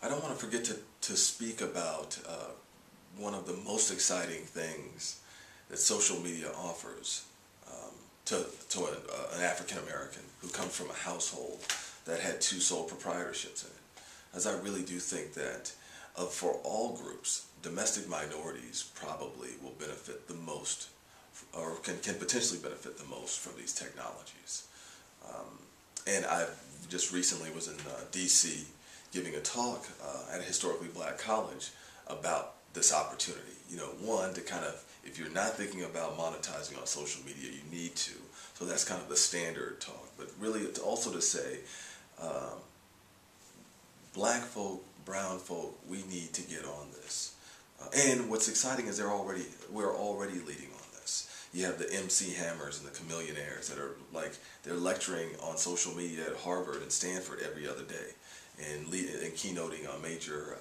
I don't want to forget to speak about one of the most exciting things that social media offers to an African American who comes from a household that had two sole proprietorships in it. As I really do think that for all groups, domestic minorities probably will benefit the most, or can potentially benefit the most from these technologies. And I just recently was in D.C. giving a talk at a historically black college about this opportunity. You know, one, to kind of, if you're not thinking about monetizing on social media, you need to. So that's kind of the standard talk. But really, it's also to say, black folk, brown folk, we need to get on this. And what's exciting is we're already leading on this. You have the MC Hammers and the Chameleonaires that are they're lecturing on social media at Harvard and Stanford every other day, and keynoting on major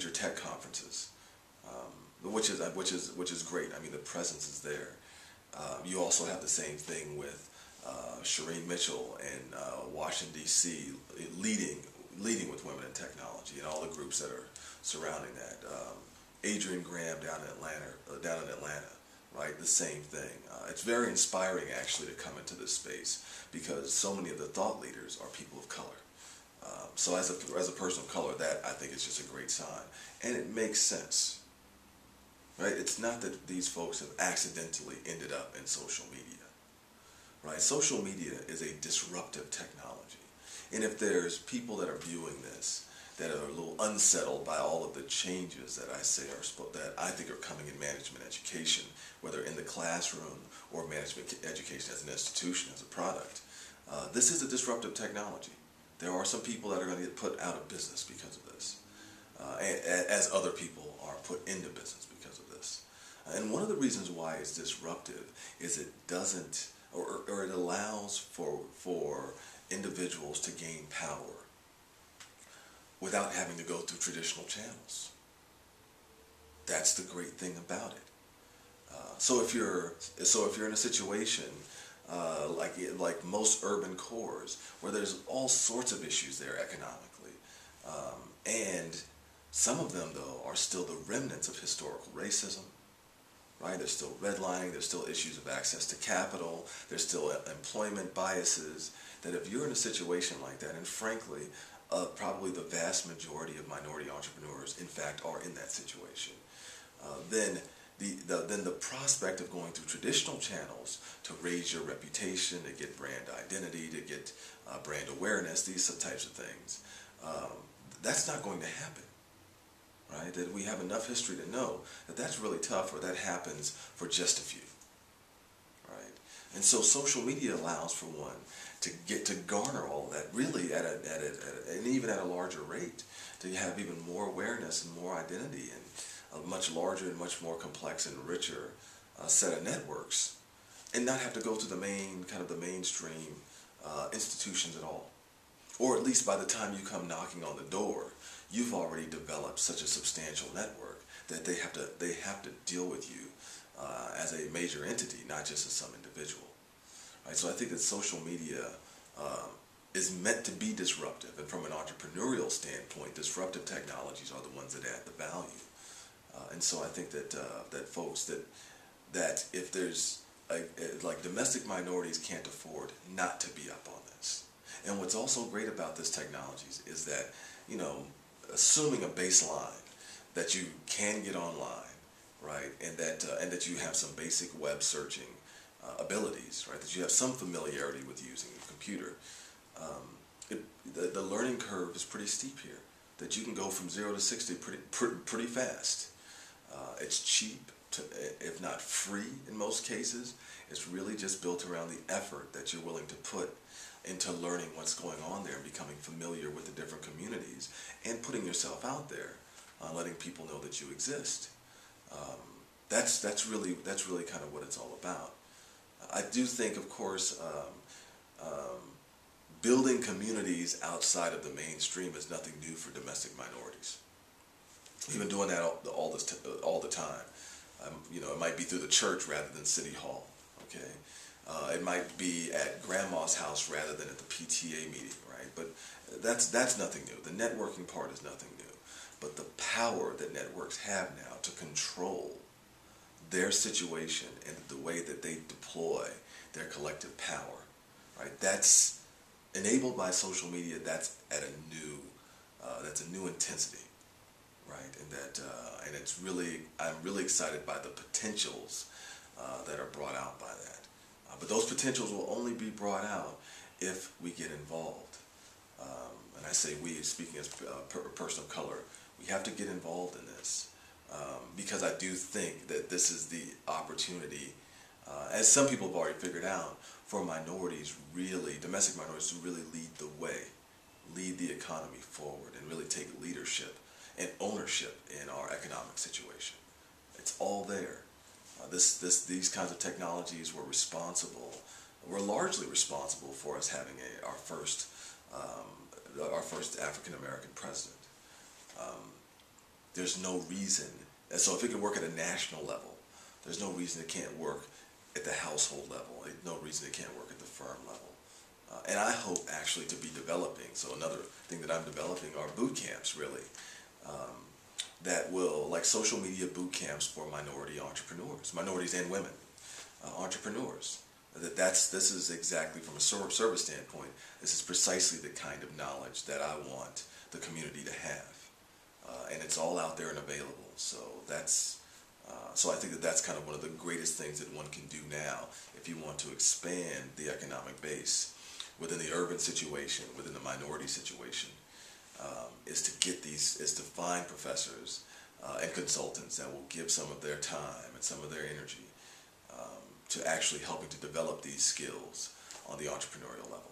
tech conferences, which is great. I mean, the presence is there. You also have the same thing with Shireen Mitchell in Washington D.C. leading with women in technology, and all the groups that are surrounding that. Adrian Graham down in Atlanta, right? The same thing. It's very inspiring actually to come into this space because so many of the thought leaders are people of color. So as a person of color, that I think is just a great sign, and it makes sense, right? It's not that these folks have accidentally ended up in social media, right? Social media is a disruptive technology, and if there's people that are viewing this that are a little unsettled by all of the changes that that I think are coming in management education, whether in the classroom or management education as an institution, as a product, this is a disruptive technology. There are some people that are going to get put out of business because of this, as other people are put into business because of this. And one of the reasons why it's disruptive is it doesn't, or it allows for individuals to gain power without having to go through traditional channels. That's the great thing about it. So if you're in a situation like most urban cores, where there's all sorts of issues there economically, and some of them though are still the remnants of historical racism, right? There's still redlining, there's still issues of access to capital, there's still employment biases, that if you're in a situation like that, and frankly, probably the vast majority of minority entrepreneurs, in fact, are in that situation, then the prospect of going through traditional channels to raise your reputation, to get brand identity, to get brand awareness, these types of things, that's not going to happen, right? That we have enough history to know that that's really tough, or that happens for just a few, right? And so social media allows for one to get to garner all of that really and even at a larger rate, to have even more awareness and more identity and a much larger and much more complex and richer set of networks, and not have to go to the mainstream institutions at all. Or at least by the time you come knocking on the door, you've already developed such a substantial network that they have to deal with you as a major entity, not just as some individual. Right? So I think that social media is meant to be disruptive, and from an entrepreneurial standpoint, disruptive technologies are the ones that add the value. And so I think that folks that if there's like domestic minorities can't afford not to be up on this. And what's also great about this technologies is that, you know, assuming a baseline that you can get online, right, and that you have some basic web searching abilities, right, that you have some familiarity with using a computer, the learning curve is pretty steep here. That you can go from 0 to 60 pretty fast. It's cheap, if not free in most cases. It's really just built around the effort that you're willing to put into learning what's going on there and becoming familiar with the different communities and putting yourself out there, letting people know that you exist. That's really kind of what it's all about. I do think, of course, building communities outside of the mainstream is nothing new for domestic minorities. We've been doing that all the time. You know, it might be through the church rather than City Hall. Okay, it might be at grandma's house rather than at the PTA meeting. Right? But that's nothing new. The networking part is nothing new. But the power that networks have now to control their situation and the way that they deploy their collective power, right? That's enabled by social media. That's at that's a new intensity, right? And it's really, I'm really excited by the potentials that are brought out by that. But those potentials will only be brought out if we get involved. And I say we, speaking as a person of color, we have to get involved in this. Because I do think that this is the opportunity, as some people have already figured out, for minorities, really, domestic minorities, to really lead the way, lead the economy forward, and really take leadership and ownership in our economic situation. It's all there. These kinds of technologies were largely responsible for us having our first African American president. There's no reason, and so if it can work at a national level, there's no reason it can't work at the household level. There's no reason it can't work at the firm level. And I hope actually to be developing, so another thing that I'm developing are boot camps, really, that will, like social media boot camps for minority entrepreneurs, minorities and women, entrepreneurs. This is exactly, from a service standpoint, this is precisely the kind of knowledge that I want the community to have. And it's all out there and available. So so I think that's kind of one of the greatest things that one can do now if you want to expand the economic base within the urban situation, within the minority situation, is to find professors and consultants that will give some of their time and some of their energy to actually helping to develop these skills on the entrepreneurial level.